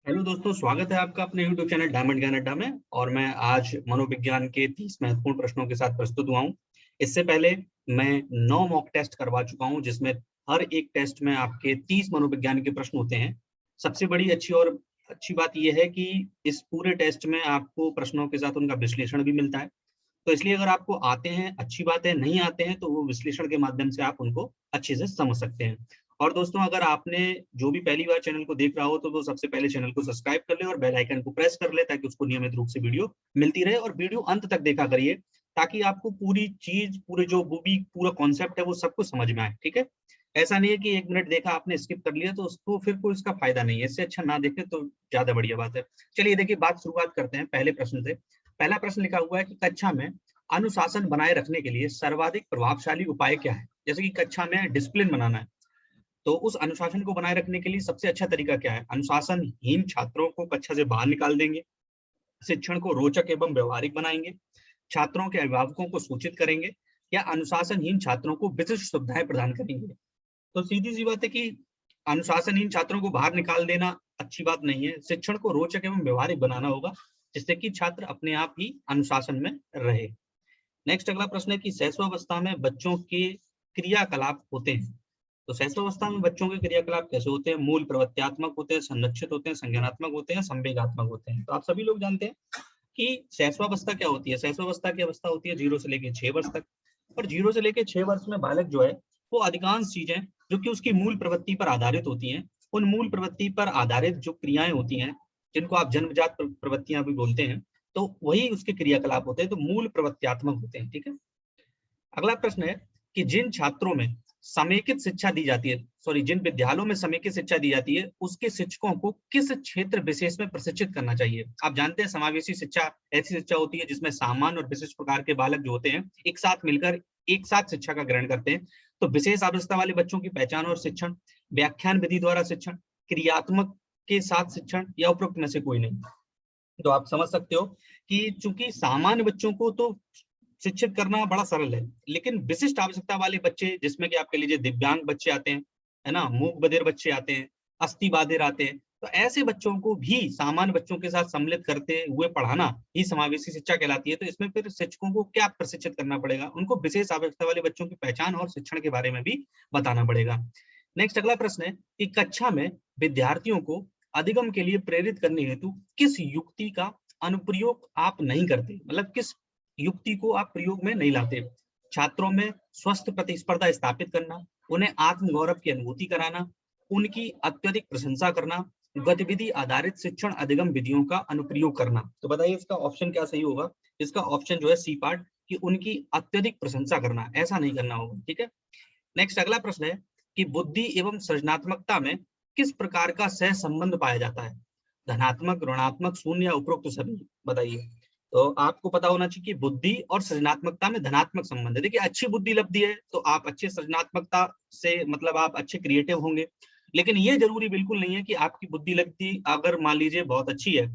Hello दोस्तों, स्वागत है आपका अपने YouTube चैनल डायमंड ज्ञान अड्डा में। और मैं आज मनोविज्ञान के 30 महत्वपूर्ण प्रश्नों के साथ प्रस्तुत हुआ हूँ। इससे पहले मैं 9 मॉक टेस्ट करवा चुका हूँ, जिसमें हर एक टेस्ट में आपके 30 मनोविज्ञान के प्रश्न होते हैं। सबसे बड़ी अच्छी बात यह है कि इस पूरे टेस्ट में आपको प्रश्नों के साथ उनका विश्लेषण भी मिलता है। तो इसलिए अगर आपको आते हैं अच्छी बात है, नहीं आते हैं तो वो विश्लेषण के माध्यम से आप उनको अच्छे से समझ सकते हैं। और दोस्तों, अगर आपने जो भी पहली बार चैनल को देख रहा हो तो वो सबसे पहले चैनल को सब्सक्राइब कर ले और बेल आइकन को प्रेस कर ले, ताकि उसको नियमित रूप से वीडियो मिलती रहे। और वीडियो अंत तक देखा करिए, ताकि आपको पूरी चीज, पूरे जो मूवी, पूरा कॉन्सेप्ट है वो सब कुछ समझ में आए। ठीक है, ऐसा नहीं है कि 1 मिनट देखा आपने स्किप कर लिया तो उसको फिर कोई इसका फायदा नहीं है। इससे अच्छा ना देखे तो ज्यादा बढ़िया बात है। चलिए देखिए, शुरुआत करते हैं पहले प्रश्न से। पहला प्रश्न लिखा हुआ है कि कक्षा में अनुशासन बनाए रखने के लिए सर्वाधिक प्रभावशाली उपाय क्या है। जैसे कि कक्षा में डिसिप्लिन बनाना है, तो उस अनुशासन को बनाए रखने के लिए सबसे अच्छा तरीका क्या है? अनुशासनहीन छात्रों को कक्षा से बाहर निकाल देंगे, शिक्षण को रोचक एवं व्यवहारिक बनाएंगे, छात्रों के अभिभावकों को सूचित करेंगे, या अनुशासनहीन छात्रों को विशिष्ट सुविधाएं प्रदान करेंगे। तो सीधी सी बात है कि अनुशासनहीन छात्रों को बाहर निकाल देना अच्छी बात नहीं है। शिक्षण को रोचक एवं व्यवहारिक बनाना होगा, जिससे कि छात्र अपने आप ही अनुशासन में रहे। नेक्स्ट अगला प्रश्न है कि शैशवावस्था में बच्चों के क्रियाकलाप होते हैं। तो शैशवावस्था में बच्चों के क्रियाकलाप कैसे होते हैं? मूल प्रवृत्त्यात्मक होते हैं, संरक्षित होते हैं, संज्ञानात्मक होते हैं, संवेगात्मक होते हैं। तो आप सभी लोग जानते हैं कि शैशवावस्था क्या होती है। शैशवावस्था की अवस्था होती है 0 से लेकर 6 वर्ष तक। और 0 से लेकर 6 वर्ष में बालक जो है वो अधिकांश चीजें जो कि उसकी मूल प्रवृत्ति पर आधारित होती हैं, उन मूल प्रवृत्ति पर आधारित जो क्रियाएं होती हैं, जिनको आप जन्मजात प्रवृत्तियां भी बोलते हैं, तो वही उसके क्रियाकलाप होते हैं, तो मूल प्रवृत्त्यात्मक होते हैं। ठीक है, अगला प्रश्न है कि जिन छात्रों में समेकित शिक्षा दी जाती है, जिन विद्यालयों में समेकित शिक्षा दी जाती है, उसके शिक्षकों को किस क्षेत्र विशेष में प्रशिक्षित करना चाहिए। आप जानते हैं समावेशी शिक्षा ऐसी शिक्षा होती है जिसमें सामान्य और विशिष्ट प्रकार के बालक जो होते हैं एक साथ मिलकर एक साथ शिक्षा का ग्रहण करते हैं। तो विशेष आवश्यकता वाले बच्चों की पहचान और शिक्षण, व्याख्यान विधि द्वारा शिक्षण, क्रियात्मक के साथ शिक्षण, या उपरोक्त में से कोई नहीं। तो आप समझ सकते हो कि चूंकि सामान्य बच्चों को तो शिक्षित करना बड़ा सरल है, लेकिन विशिष्ट आवश्यकता वाले बच्चे, जिसमें कि आप कह लीजिए दिव्यांग बच्चे आते हैं, है ना, मूक बधिर बच्चे आते हैं, अस्थि बाधिर आते हैं, तो ऐसे बच्चों को भी सामान्य बच्चों के साथ सम्मिलित करते हुए पढ़ाना ही समावेशी शिक्षा कहलाती है। तो इसमें फिर शिक्षकों को क्या प्रशिक्षित करना पड़ेगा? उनको विशेष आवश्यकता वाले बच्चों की पहचान और शिक्षण के बारे में भी बताना पड़ेगा। नेक्स्ट अगला प्रश्न है कि कक्षा में विद्यार्थियों को अधिगम के लिए प्रेरित करने हेतु किस युक्ति का अनुप्रयोग आप नहीं करते, मतलब किस युक्ति को आप प्रयोग में नहीं लाते? छात्रों में स्वस्थ प्रतिस्पर्धा स्थापित करना, उन्हें आत्मगौरव की अनुभूति कराना, उनकी अत्यधिक प्रशंसा करना, गतिविधि आधारित शिक्षण अधिगम विधियों का अनुप्रयोग करना। तो बताइए इसका ऑप्शन क्या सही होगा? इसका ऑप्शन जो है सी पार्ट, कि उनकी अत्यधिक प्रशंसा करना, ऐसा नहीं करना होगा। ठीक है, नेक्स्ट अगला प्रश्न है कि बुद्धि एवं सृजनात्मकता में किस प्रकार का सह संबंध पाया जाता है? धनात्मक, ऋणात्मक, शून्य, या उपरोक्त सभी? बताइए। तो आपको पता होना चाहिए कि बुद्धि और सृजनात्मकता में धनात्मक संबंध है। देखिए, अच्छी बुद्धि लब्धि है तो आप अच्छे सृजनात्मकता से, मतलब आप अच्छे क्रिएटिव होंगे। लेकिन ये जरूरी बिल्कुल नहीं है कि आपकी बुद्धि लब्धि अगर मान लीजिए बहुत अच्छी है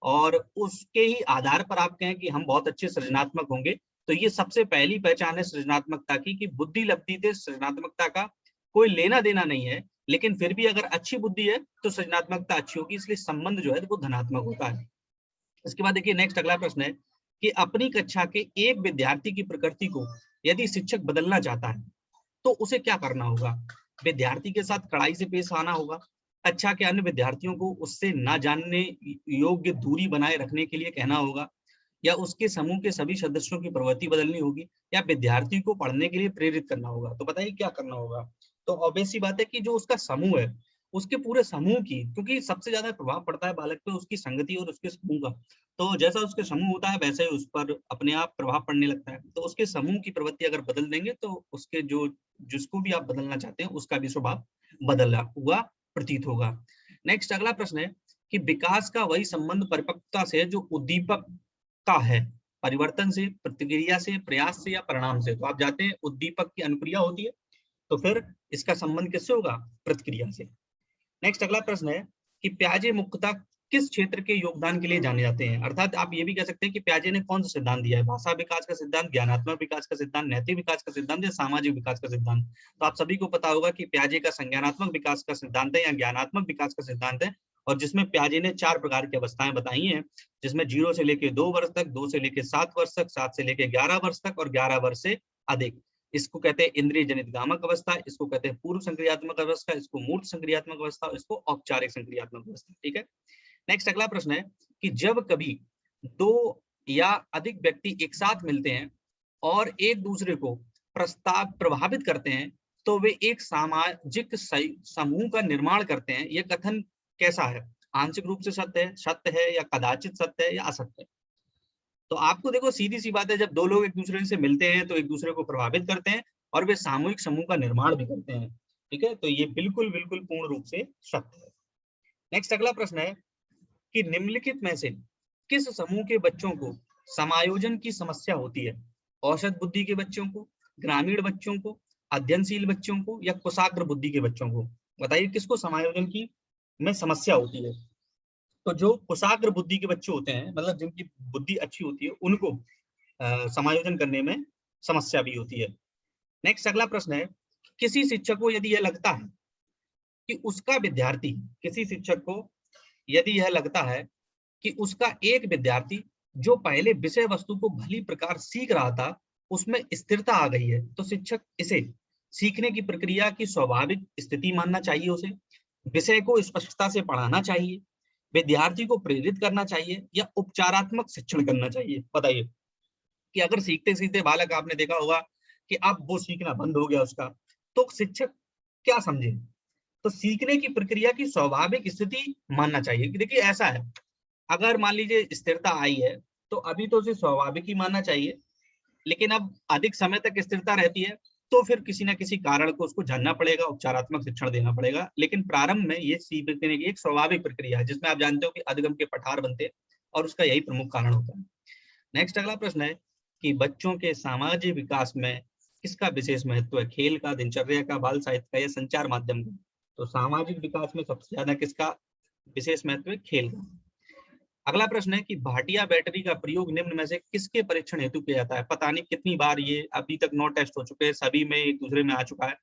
और उसके ही आधार पर आप कहें कि हम बहुत अच्छे सृजनात्मक होंगे। तो ये सबसे पहली पहचान है सृजनात्मकता की, कि बुद्धि लब्धि से सृजनात्मकता का कोई लेना देना नहीं है। लेकिन फिर भी अगर अच्छी बुद्धि है तो सृजनात्मकता अच्छी होगी, इसलिए संबंध जो है वो धनात्मक होता है। इसके बाद देखिए, नेक्स्ट अगला प्रश्न है कि अपनी कक्षा के एक विद्यार्थी की प्रकृति को यदि शिक्षक बदलना चाहता है तो उसे क्या करना होगा? विद्यार्थी के साथ कड़ाई से पेश आना होगा, कक्षा के अन्य विद्यार्थियों को उससे ना जानने योग्य दूरी बनाए रखने के लिए कहना होगा, या उसके समूह के सभी सदस्यों की प्रवृत्ति बदलनी होगी, या विद्यार्थी को पढ़ने के लिए प्रेरित करना होगा। तो बताइए क्या करना होगा? तो ऑब्वियस सी बात है कि जो उसका समूह है, उसके पूरे समूह की, क्योंकि सबसे ज्यादा प्रभाव पड़ता है बालक पे उसकी संगति और उसके समूह का। तो जैसा उसके समूह होता है वैसे ही उस पर अपने आप प्रभाव पड़ने लगता है। तो उसके समूह की प्रवृत्ति अगर बदल देंगे तो उसके जो, जिसको भी आप बदलना चाहते हैं उसका भी स्वभाव बदला हुआ प्रतीत होगा। नेक्स्ट अगला प्रश्न है कि विकास का वही संबंध परिपक्वता से जो उद्दीपक का है, परिवर्तन से, प्रतिक्रिया से, प्रयास से, या परिणाम से? तो आप जानते हैं उद्दीपक की अनुक्रिया होती है, तो फिर इसका संबंध किससे होगा? प्रतिक्रिया से। नेक्स्ट अगला प्रश्न है कि प्याजे मुख्यतः किस क्षेत्र के योगदान के लिए जाने जाते हैं? अर्थात आप ये भी कह सकते हैं कि प्याजे ने कौन सा सिद्धांत दिया है? भाषा विकास का सिद्धांत, ज्ञानात्मक विकास का सिद्धांत, नैतिक विकास का सिद्धांत, या सामाजिक विकास का सिद्धांत? तो आप सभी को पता होगा कि प्याजे का संज्ञानात्मक विकास का सिद्धांत है या ज्ञानात्मक विकास का सिद्धांत है, और जिसमें पियाजे ने 4 प्रकार की अवस्थाएं बताई हैं, जिसमें 0 से लेके 2 वर्ष तक, 2 से लेके 7 वर्ष तक, 7 से लेके 11 वर्ष तक और 11 वर्ष से अधिक। इसको कहते हैं इंद्रिय जनित गामक अवस्था, इसको कहते हैं पूर्व संक्रियात्मक अवस्था, इसको मूर्त संक्रियात्मक अवस्था, इसको औपचारिक संक्रियात्मक अवस्था। ठीक है। नेक्स्ट अगला प्रश्न है कि जब कभी 2 या अधिक व्यक्ति एक साथ मिलते हैं और एक दूसरे को प्रस्ताव प्रभावित करते हैं तो वे एक सामाजिक समूह का निर्माण करते हैं। यह कथन कैसा है? आंशिक रूप से सत्य है या कदाचित सत्य है या असत्य है? तो आपको देखो सीधी सी बात है, जब 2 लोग एक दूसरे से मिलते हैं तो एक दूसरे को प्रभावित करते हैं और वे सामूहिक समूह का निर्माण भी करते हैं। ठीक है, तो ये बिल्कुल बिल्कुल पूर्ण रूप से सत्य है। नेक्स्ट अगला प्रश्न है कि निम्नलिखित में से किस समूह के बच्चों को समायोजन की समस्या होती है? औसत बुद्धि के बच्चों को, ग्रामीण बच्चों को, अध्ययनशील बच्चों को या कुशाग्र बुद्धि के बच्चों को? बताइए किसको समायोजन की में समस्या होती है? तो जो कुशाग्र बुद्धि के बच्चे होते हैं, मतलब जिनकी बुद्धि अच्छी होती है, उनको समायोजन करने में समस्या भी होती है। नेक्स्ट अगला प्रश्न है, किसी शिक्षक को यदि यह लगता है कि उसका विद्यार्थी, किसी शिक्षक को यदि यह लगता है कि उसका एक विद्यार्थी जो पहले विषय वस्तु को भली प्रकार सीख रहा था उसमें स्थिरता आ गई है, तो शिक्षक इसे सीखने की प्रक्रिया की स्वाभाविक स्थिति मानना चाहिए, उसे विषय को स्पष्टता से पढ़ाना चाहिए, विद्यार्थी को प्रेरित करना चाहिए या उपचारात्मक शिक्षण करना चाहिए? बताइए कि अगर सीखते सीखते बालक, आपने देखा होगा कि अब वो सीखना बंद हो गया उसका, तो शिक्षक क्या समझे? तो सीखने की प्रक्रिया की स्वाभाविक स्थिति मानना चाहिए कि देखिए ऐसा है, अगर मान लीजिए स्थिरता आई है तो अभी तो उसे स्वाभाविक ही मानना चाहिए, लेकिन अब अधिक समय तक स्थिरता रहती है तो फिर किसी ना किसी कारण को उसको जानना पड़ेगा, उपचारात्मक शिक्षण देना पड़ेगा। लेकिन प्रारंभ में ये सीखने की एक स्वाभाविक प्रक्रिया है जिसमें आप जानते हो कि अधिगम के पठार बनते हैं और उसका यही प्रमुख कारण होता है। नेक्स्ट अगला प्रश्न है कि बच्चों के सामाजिक विकास में किसका विशेष महत्व है? खेल का, दिनचर्या का, बाल साहित्य का या संचार माध्यम का? तो सामाजिक विकास में सबसे ज्यादा किसका विशेष महत्व है? खेल का। अगला प्रश्न है कि भाटिया बैटरी का प्रयोग निम्न में से किसके परीक्षण हेतु किया जाता है? पता नहीं कितनी बार ये अभी तक 9 टेस्ट हो चुके हैं, सभी में एक दूसरे में आ चुका है,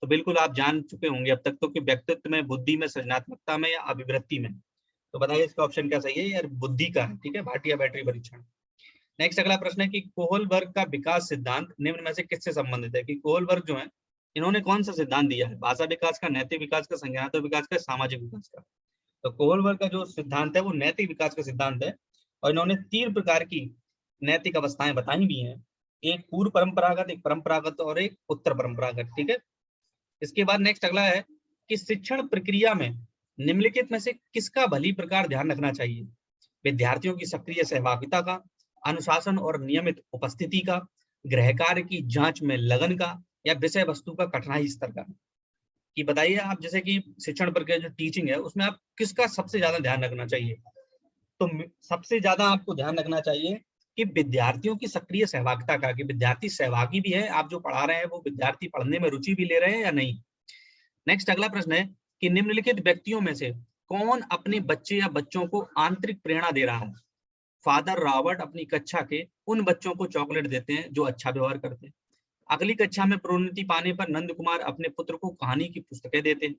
तो बिल्कुल आप जान चुके होंगे अब तक तो कि व्यक्तित्व में, बुद्धि में, सृजनात्मकता में या अभिवृत्ति में। तो बताइए इसका ऑप्शन क्या सही है? यार बुद्धि का है। ठीक है, भाटिया बैटरी परीक्षण। नेक्स्ट अगला प्रश्न है कि कोहलबर्ग का विकास सिद्धांत निम्न में से किससे संबंधित है? कि कोहलबर्ग जो है इन्होंने कौन सा सिद्धांत दिया है? भाषा विकास का, नैतिक विकास का, संज्ञानात्मक विकास का, सामाजिक विकास का? तो कोहलबर्ग का जो सिद्धांत है वो नैतिक विकास का सिद्धांत है और इन्होंने 3 प्रकार की नैतिक अवस्थाएं बताई भी हैं, एक पूर्व परंपरागत, एक परंपरागत और एक उत्तर परंपरागत। ठीक है, इसके बाद नेक्स्ट अगला है कि शिक्षण प्रक्रिया में निम्नलिखित में से किसका भली प्रकार ध्यान रखना चाहिए? विद्यार्थियों की सक्रिय सहभागिता का, अनुशासन और नियमित उपस्थिति का, गृह कार्य की जांच में लगन का या विषय वस्तु का कठिनाई स्तर का? कि बताइए आप, जैसे कि शिक्षण प्रक्रिया जो टीचिंग है उसमें आप किसका सबसे ज्यादा ध्यान रखना चाहिए? तो सबसे ज्यादा आपको ध्यान रखना चाहिए कि विद्यार्थियों की सक्रिय सहभागिता का, कि विद्यार्थी सहभागी भी है, आप जो पढ़ा रहे हैं वो विद्यार्थी पढ़ने में रुचि भी ले रहे हैं या नहीं। नेक्स्ट अगला प्रश्न है कि निम्नलिखित व्यक्तियों में से कौन अपने बच्चे या बच्चों को आंतरिक प्रेरणा दे रहा है? फादर रॉबर्ट अपनी कक्षा के उन बच्चों को चॉकलेट देते हैं जो अच्छा व्यवहार करते हैं। अगली कक्षा में प्रोन्नति पाने पर नंद कुमार अपने पुत्र को कहानी की पुस्तकें देते हैं।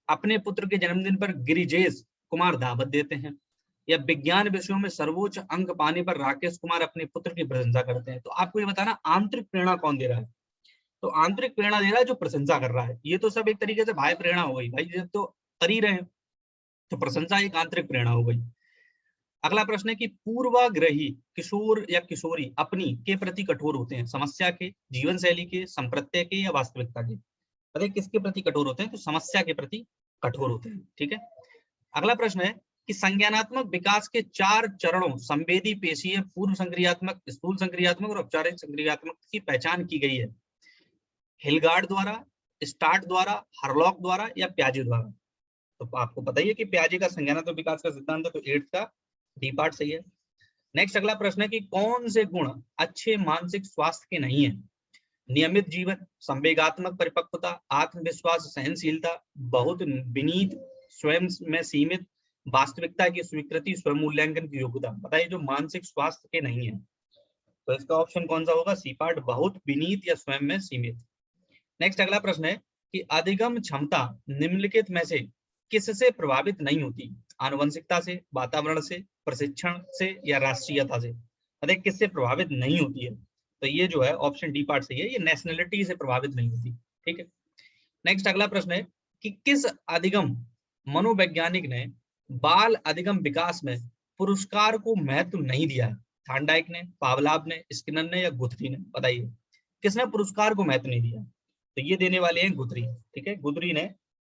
अपने पुत्र के जन्मदिन पर गिरिजेश कुमार दावत देते हैं। या विज्ञान विषयों में सर्वोच्च अंक पाने पर राकेश कुमार अपने पुत्र की प्रशंसा करते हैं। तो आपको ये बताना आंतरिक प्रेरणा कौन दे रहा है? तो आंतरिक प्रेरणा दे रहा है जो प्रशंसा कर रहा है। ये तो सब एक तरीके से बाह्य प्रेरणा हो गई, भाई जब तो कर ही रहे हैं तो प्रशंसा एक आंतरिक प्रेरणा हो गई। अगला प्रश्न है कि पूर्वाग्रही किशोर या किशोरी अपनी के प्रति कठोर होते हैं? समस्या के, जीवन शैली के, संप्रत्यय के या वास्तविकता के? पता है किसके प्रति कठोर होते हैं? तो समस्या के प्रति कठोर होते हैं। ठीक है, अगला प्रश्न है कि संज्ञानात्मक विकास के 4 चरणों संवेदी, पेशीय, पूर्व संक्रियात्मक, स्थूल संक्रियात्मक और औपचारिक संक्रियात्मक की पहचान की गई है हिलगार्ड द्वारा, स्टार्ट द्वारा, हरलॉक द्वारा या पियाजे द्वारा? तो आपको पता ही है कि पियाजे का संज्ञानात्मक विकास का सिद्धांत है, तो 8th का डी पार्ट सही है। नेक्स्ट अगला प्रश्न है कि कौन से गुण अच्छे मानसिक स्वास्थ्य के नहीं है? नियमित जीवन, संवेगात्मक परिपक्वता, आत्मविश्वास, सहनशीलता, बहुत विनीत, स्वयं में सीमित, वास्तविकता की स्वीकृति, स्वयं मूल्यांकन की योग्यता? बताइए जो मानसिक स्वास्थ्य के नहीं है, तो इसका ऑप्शन कौन सा होगा? सी पार्ट, बहुत विनीत या स्वयं में सीमित। नेक्स्ट अगला प्रश्न है कि अधिगम क्षमता निम्नलिखित में से किससे प्रभावित नहीं होती? आनुवंशिकता से, वातावरण से, प्रशिक्षण से या राष्ट्रीयता से? बताइए किससे प्रभावित नहीं होती है? तो ये जो है ऑप्शन डी पार्ट सही है, ये नेशनलिटी से प्रभावित नहीं होती। ठीक है, नेक्स्ट अगला प्रश्न है कि किस अधिगम मनोवैज्ञानिक ने बाल अधिगम विकास में पुरस्कार को महत्व नहीं दिया है? थांडाइक ने, पावलाव ने, स्किनर ने या गुथरी ने? बताइए किसने पुरस्कार को महत्व नहीं दिया? तो ये देने वाले हैं गुथरी। ठीक है, गुथरी ने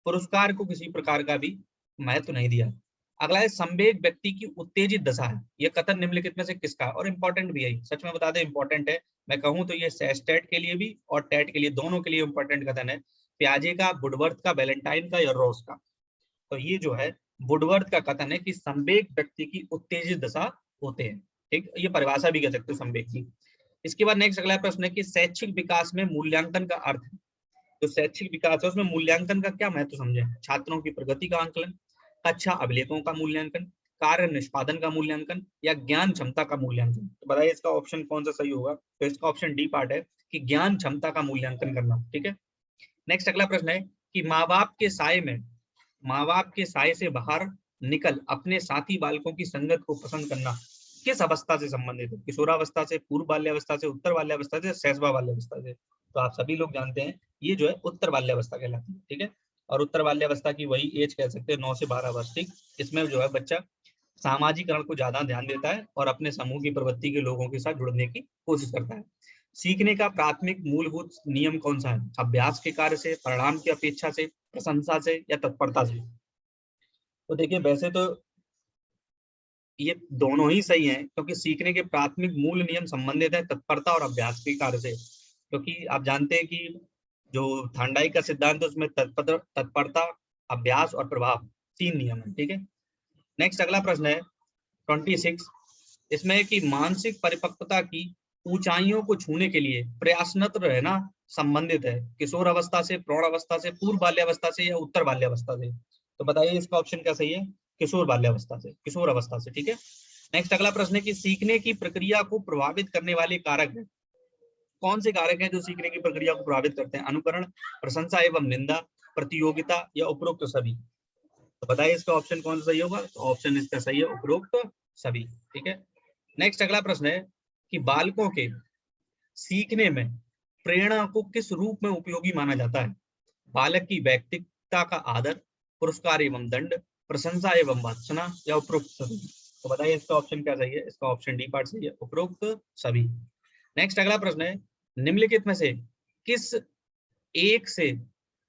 पुरस्कार को किसी प्रकार का भी महत्व नहीं दिया। अगला है संवेग व्यक्ति की उत्तेजित दशा है, ये कथन निम्नलिखित में से किसका? और इंपॉर्टेंट भी है, सच में बता दें इंपॉर्टेंट है, मैं कहूं तो ये स्टेट के लिए भी और टेट के लिए, दोनों के लिए इंपॉर्टेंट कथन है। प्याजे का, वुडवर्थ का, वैलेंटाइन का या रॉस का? तो ये जो है वुडवर्थ का कथन है कि संवेग व्यक्ति की उत्तेजित दशा होते हैं। ठीक, ये परिभाषा भी कह सकते हैं संवेग की। इसके बाद नेक्स्ट अगला प्रश्न है कि शैक्षिक विकास में मूल्यांकन का अर्थ है। तो शैक्षिक विकास है उसमें मूल्यांकन का क्या महत्व समझे? छात्रों की प्रगति का आंकलन, कक्षा अभिलेखों का मूल्यांकन, कार्य निष्पादन का मूल्यांकन या ज्ञान क्षमता का मूल्यांकन? तो बताइए इसका ऑप्शन कौन सा सही होगा? तो इसका ऑप्शन डी पार्ट है कि ज्ञान क्षमता का मूल्यांकन करना। ठीक है, नेक्स्ट अगला प्रश्न है कि माँ बाप के साए से बाहर निकल अपने साथी बालकों की संगत को पसंद करना किस अवस्था से संबंधित है? किशोरावस्था से, पूर्व बाल्यावस्था से, उत्तर बाल्यावस्था से, शैशवा बाल्यावस्था से? तो आप सभी लोग जानते हैं ये जो है उत्तर बाल्यावस्था कहलाती है। ठीक है, और उत्तर बाल्यावस्था की वही एज कह सकते हैं 9 से 12 वर्ष। ठीक, इसमें जो है बच्चा सामाजिकरण को ज्यादा ध्यान देता है और अपने समूह की प्रवृत्ति के लोगों के साथ जुड़ने की कोशिश करता है। सीखने का प्राथमिक मूलभूत नियम कौन सा है? अभ्यास के कार्य से, परिणाम की अपेक्षा से, प्रशंसा से या तत्परता से? तो देखिए वैसे तो ये दोनों ही सही हैं, क्योंकि सीखने के प्राथमिक मूल नियम संबंधित है तत्परता और अभ्यास के कार्य से। क्योंकि आप जानते हैं कि जो थांडाइक का सिद्धांत है उसमें तत्परता, अभ्यास और प्रभाव 3 नियम है। ठीक है, नेक्स्ट अगला प्रश्न है 26, इसमें कि मानसिक परिपक्वता की ऊंचाइयों को छूने के लिए प्रयासरत रहना संबंधित है किशोर अवस्था से, प्रौढ़ अवस्था से, पूर्व बाल्यावस्था से या उत्तर बाल्यावस्था से? तो बताइए इसका ऑप्शन क्या सही है? किशोर बाल्यावस्था से, किशोर अवस्था से। ठीक है, नेक्स्ट अगला प्रश्न है कि सीखने की प्रक्रिया को प्रभावित करने वाले कारक है। कौन से कारक हैं जो सीखने की प्रक्रिया को प्रभावित करते हैं? अनुकरण, प्रशंसा एवं निंदा, प्रतियोगिता या उपरोक्त सभी? तो बताइए इसका ऑप्शन कौन सा सही होगा? तो ऑप्शन इसका सही है उपरोक्त सभी। ठीक है, नेक्स्ट अगला प्रश्न है कि बालकों के सीखने में प्रेरणा को किस रूप में उपयोगी माना जाता है? बालक की व्यक्तित्वता का आदर, पुरस्कार एवं दंड, प्रशंसा एवं भर्त्सना या उपरोक्त सभी? तो बताइए इसका ऑप्शन क्या सही है? इसका ऑप्शन डी पार्ट सही है, उपरोक्त सभी। नेक्स्ट अगला प्रश्न है निम्नलिखित में से किस एक से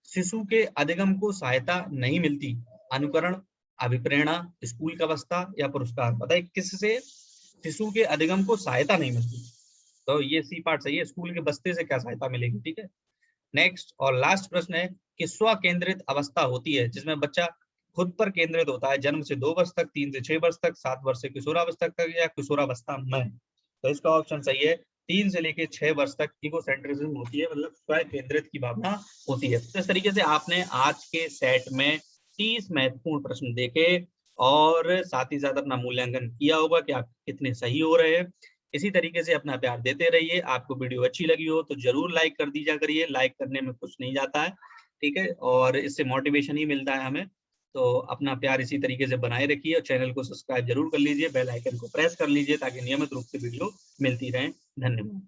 शिशु के अधिगम को सहायता नहीं मिलती? अनुकरण, अभिप्रेरणा, स्कूल का अवस्था या पुरस्कार? बताइए किससे शिशु के अधिगम को सहायता नहीं मिलती? तो ये सी पार्ट सही है, स्कूल के बस्ते से क्या सहायता मिलेगी। ठीक है, नेक्स्ट और लास्ट प्रश्न है कि स्व केंद्रित अवस्था होती है जिसमें बच्चा खुद पर केंद्रित होता है जन्म से 2 वर्ष तक, 3 से 6 वर्ष तक, 7 वर्ष से किशोरावस्था तक या किशोरावस्था में? तो इसका ऑप्शन सही है 3 से लेके 6 वर्ष तक इगोसेंट्रिज्म होती है, मतलब स्व केंद्रित की भावना होती है। तो इस तरीके से आपने आज के सेट में 30 महत्वपूर्ण प्रश्न देखे और साथ ही साथ अपना मूल्यांकन किया होगा कि आप कितने सही हो रहे हैं। इसी तरीके से अपना प्यार देते रहिए। आपको वीडियो अच्छी लगी हो तो जरूर लाइक कर दीजिए करिए, लाइक करने में कुछ नहीं जाता है। ठीक है, और इससे मोटिवेशन ही मिलता है हमें। तो अपना प्यार इसी तरीके से बनाए रखिए और चैनल को सब्सक्राइब जरूर कर लीजिए, बेल आइकन को प्रेस कर लीजिए ताकि नियमित रूप से वीडियो मिलती रहे। धन्यवाद।